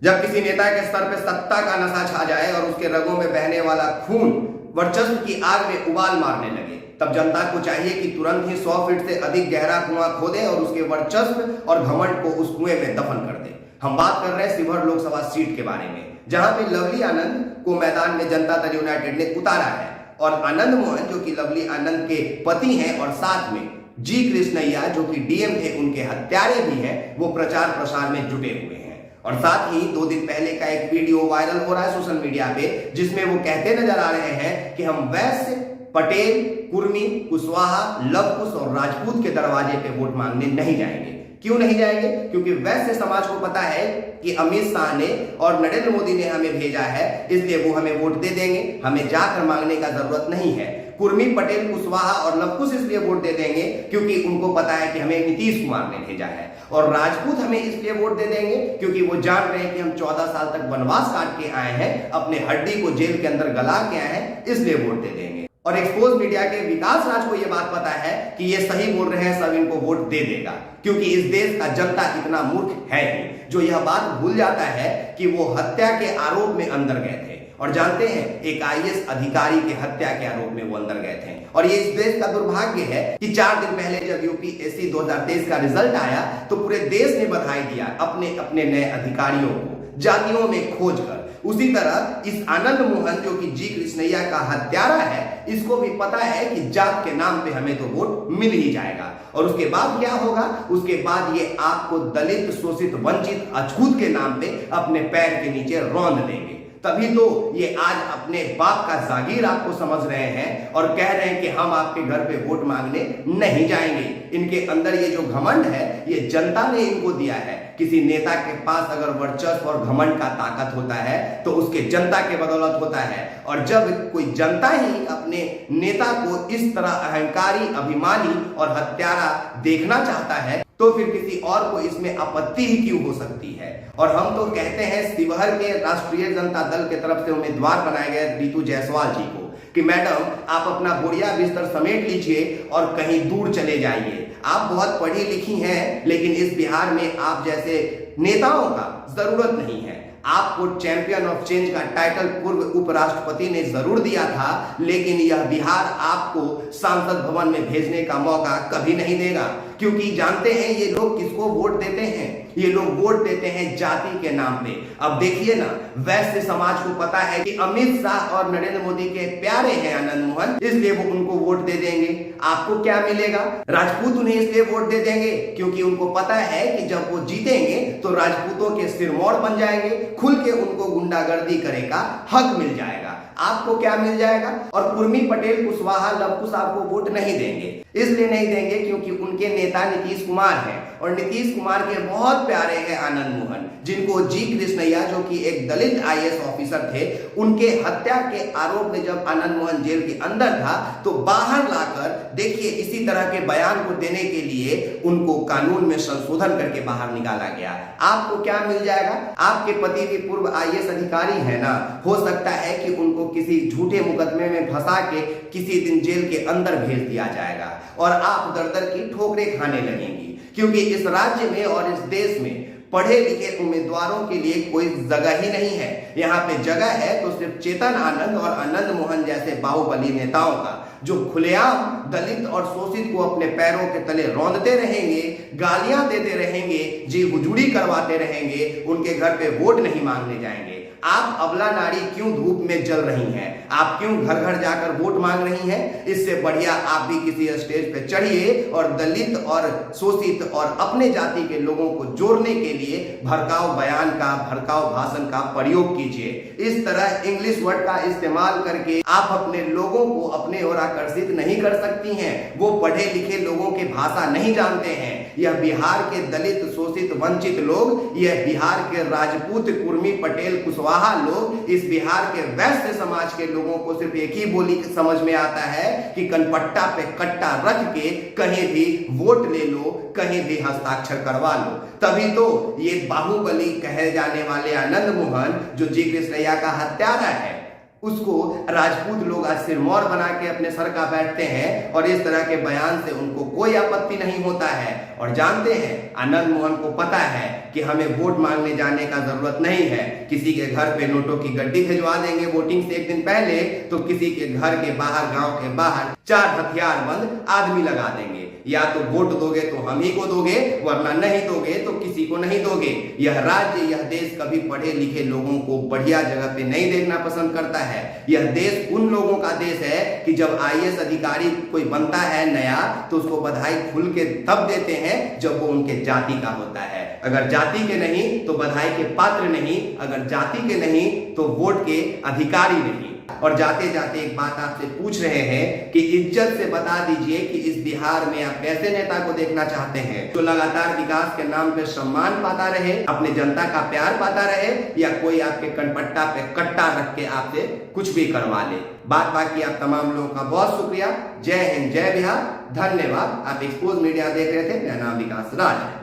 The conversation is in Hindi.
जब किसी नेता के स्तर पे सत्ता का नशा छा जाए और उसके रगों में बहने वाला खून वर्चस्व की आग में उबाल मारने लगे, तब जनता को चाहिए कि तुरंत ही 100 फीट से अधिक गहरा कुआं खोदे और उसके वर्चस्व और घमंड को उस कुएं में दफन कर दे। हम बात कर रहे हैं शिवहर लोकसभा सीट के बारे में, जहां पे लवली आनंद को मैदान में जनता दल यूनाइटेड ने उतारा है और आनंद मोहन जो कि लवली आनंद के पति हैं और साथ में जी कृष्णैया जो कि डीएम थे उनके हत्यारे भी हैं, वो प्रचार प्रसार में जुटे हुए हैं। और साथ ही 2 दिन पहले का एक वीडियो वायरल हो रहा है सोशल मीडिया पे, जिसमें वो कहते नजर आ रहे हैं कि हम वैश्य, पटेल, कुर्मी, कुशवाहा, लवकुश और राजपूत के दरवाजे पे वोट मांगने नहीं जाएंगे। क्यों नहीं जाएंगे? क्योंकि वैश्य समाज को पता है कि अमित शाह ने और नरेंद्र मोदी ने हमें भेजा है, इसलिए वो हमें वोट दे देंगे, हमें जाकर मांगने का जरूरत नहीं है। कुर्मी, पटेल, कुशवाहा और लवकुश इसलिए वोट दे देंगे क्योंकि उनको पता है कि हमें नीतीश कुमार ने भेजा है। और राजपूत हमें इसलिए वोट दे देंगे क्योंकि वो जान रहे हैं कि हम 14 साल तक वनवास काट के आए हैं, अपने हड्डी को जेल के अंदर गला के आए हैं, इसलिए वोट दे देंगे। और एक्सपोज मीडिया के विकास राज को यह बात पता है कि ये सही बोल रहे हैं, सब इनको वोट दे देगा, क्योंकि इस देश का जनता इतना मूर्ख है ही जो यह बात भूल जाता है कि वो हत्या के आरोप में अंदर गए थे। और जानते हैं, एक आईएएस अधिकारी के हत्या के आरोप में वो अंदर गए थे। और ये इस देश का दुर्भाग्य है कि 4 दिन पहले जब यूपीएससी 2023 का रिजल्ट आया तो पूरे देश ने बधाई दिया अपने अपने नए अधिकारियों को जातियों में खोज कर। उसी तरह इस आनंद मोहन जो कि जी कृष्णैया का हत्यारा है, इसको भी पता है कि जात के नाम पे हमें तो वोट मिल ही जाएगा। और उसके बाद क्या होगा? उसके बाद ये आपको दलित, शोषित, वंचित, अछूत के नाम पे अपने पैर के नीचे रौंद देंगे। तभी तो ये आज अपने बाप का जागीर आपको समझ रहे हैं और कह रहे हैं कि हम आपके घर पे वोट मांगने नहीं जाएंगे। इनके अंदर ये जो घमंड है, ये जनता ने इनको दिया है। किसी नेता के पास अगर वर्चस्व और घमंड का ताकत होता है तो उसके जनता के बदौलत होता है। और जब कोई जनता ही अपने नेता को इस तरह अहंकारी, अभिमानी और हत्यारा देखना चाहता है तो फिर किसी और को इसमें आपत्ति ही क्यों हो सकती है। और हम तो कहते हैं शिवहर के राष्ट्रीय जनता दल के तरफ से उम्मीदवार बनाए गए रितु जायसवाल जी को कि मैडम आप अपना बोरिया बिस्तर समेट लीजिए और कहीं दूर चले जाइए। आप बहुत पढ़ी लिखी हैं, लेकिन इस बिहार में आप जैसे नेताओं का जरूरत नहीं है। आपको चैंपियन ऑफ चेंज का टाइटल पूर्व उपराष्ट्रपति ने जरूर दिया था, लेकिन यह बिहार आपको सांसद भवन में भेजने का मौका कभी नहीं देगा, क्योंकि जानते हैं ये लोग किसको वोट देते हैं। ये लोग वोट देते हैं जाति के नाम पे। अब देखिए ना, वैश्य समाज को पता है कि अमित शाह और नरेंद्र मोदी के प्यारे हैं आनंद मोहन, इसलिए वो उनको वोट दे देंगे। आपको क्या मिलेगा? राजपूत उन्हें इसलिए वोट दे देंगे क्योंकि उनको पता है कि जब वो जीतेंगे तो राजपूतों के सिरमौर बन जाएंगे, खुल के उनको गुंडागर्दी करे का हक मिल जाएगा। आपको क्या मिल जाएगा? और कुर्मी, पटेल, कुशवाहा, लवकुश आपको वोट नहीं देंगे। इसलिए नहीं देंगे क्योंकि उनके नेता नीतीश कुमार हैं और नीतीश कुमार के बहुत प्यारे हैं आनंद मोहन, जिनको जी कृष्णैया जो कि एक दलित आईएएस ऑफिसर थे, उनके हत्या के आरोप में जब आनंद मोहन जेल के अंदर था तो बाहर लाकर देखिए इसी तरह के बयान को देने के लिए उनको कानून में संशोधन करके बाहर निकाला गया। आपको क्या मिल जाएगा? आपके पति भी पूर्व आईएएस अधिकारी है ना, हो सकता है कि उनको किसी झूठे मुकदमे में फंसा के किसी दिन जेल के अंदर भेज दिया जाएगा और आप दर-दर की ठोकरें खाने लगेंगी, क्योंकि इस राज्य में और इस देश में पढ़े लिखे उम्मीदवारों के लिए कोई जगह ही नहीं है। यहाँ पे जगह है तो सिर्फ चेतन आनंद और आनंद मोहन जैसे बाहुबली नेताओं का, जो खुलेआम दलित और शोषित को अपने पैरों के तले रौंदते रहेंगे, गालियां देते रहेंगे, जी हुजूरी करवाते रहेंगे, उनके घर पे वोट नहीं मांगने जाएंगे। आप अबला नारी क्यों धूप में जल रही हैं? आप क्यों घर घर जाकर वोट मांग रही हैं? इससे बढ़िया आप भी किसी स्टेज पे चढ़िए और दलित और शोषित और अपने जाति के लोगों को जोड़ने के लिए भड़काऊ बयान का, भड़काऊ भाषण का प्रयोग कीजिए। इस तरह इंग्लिश वर्ड का इस्तेमाल करके आप अपने लोगों को अपने ओर आकर्षित नहीं कर सकती हैं। वो पढ़े लिखे लोगों की भाषा नहीं जानते हैं। यह बिहार के दलित, शोषित, वंचित लोग, यह बिहार के राजपूत, कुर्मी, पटेल, कुशवाहा लोग, इस बिहार के वैश्य समाज के लोगों को सिर्फ एक ही बोली समझ में आता है कि कनपट्टा पे कट्टा रख के कहीं भी वोट ले लो, कहीं भी हस्ताक्षर करवा लो। तभी तो ये बाहुबली कहे जाने वाले आनंद मोहन जो जी कृष्णैया का हत्यारा है, उसको राजपूत लोग आज सिरमौर बना के अपने सर का बैठते हैं और इस तरह के बयान से उनको कोई आपत्ति नहीं होता है। और जानते हैं, आनंद मोहन को पता है कि हमें वोट मांगने जाने का जरूरत नहीं है। किसी के घर पे नोटों की गड्डी भिजवा देंगे वोटिंग से एक दिन पहले, तो किसी के घर के बाहर, गांव के बाहर 4 हथियारबंद आदमी लगा देंगे। या तो वोट दोगे तो हम ही को दोगे, वरना नहीं दोगे तो किसी को नहीं दोगे। यह राज्य, यह देश कभी पढ़े लिखे लोगों को बढ़िया जगह पे नहीं देखना पसंद करता है। यह देश उन लोगों का देश है कि जब IAS अधिकारी कोई बनता है नया, तो उसको बधाई खुल के तब देते हैं जब वो उनके जाति का होता है। अगर जाति के नहीं तो बधाई के पात्र नहीं, अगर जाति के नहीं तो वोट के अधिकारी नहीं। और जाते जाते एक बात आपसे पूछ रहे हैं कि इज्जत से बता दीजिए कि इस बिहार में आप कैसे नेता को देखना चाहते हैं, जो लगातार विकास के नाम पे सम्मान पाता रहे, अपने जनता का प्यार पाता रहे, या कोई आपके कनपट्टा पे कट्टा रख के आपसे कुछ भी करवा ले। बात बाकी आप तमाम लोगों का बहुत शुक्रिया। जय हिंद, जय बिहार, धन्यवाद। आप एक्सपोज मीडिया देख रहे थे, मेरा नाम विकास राज है।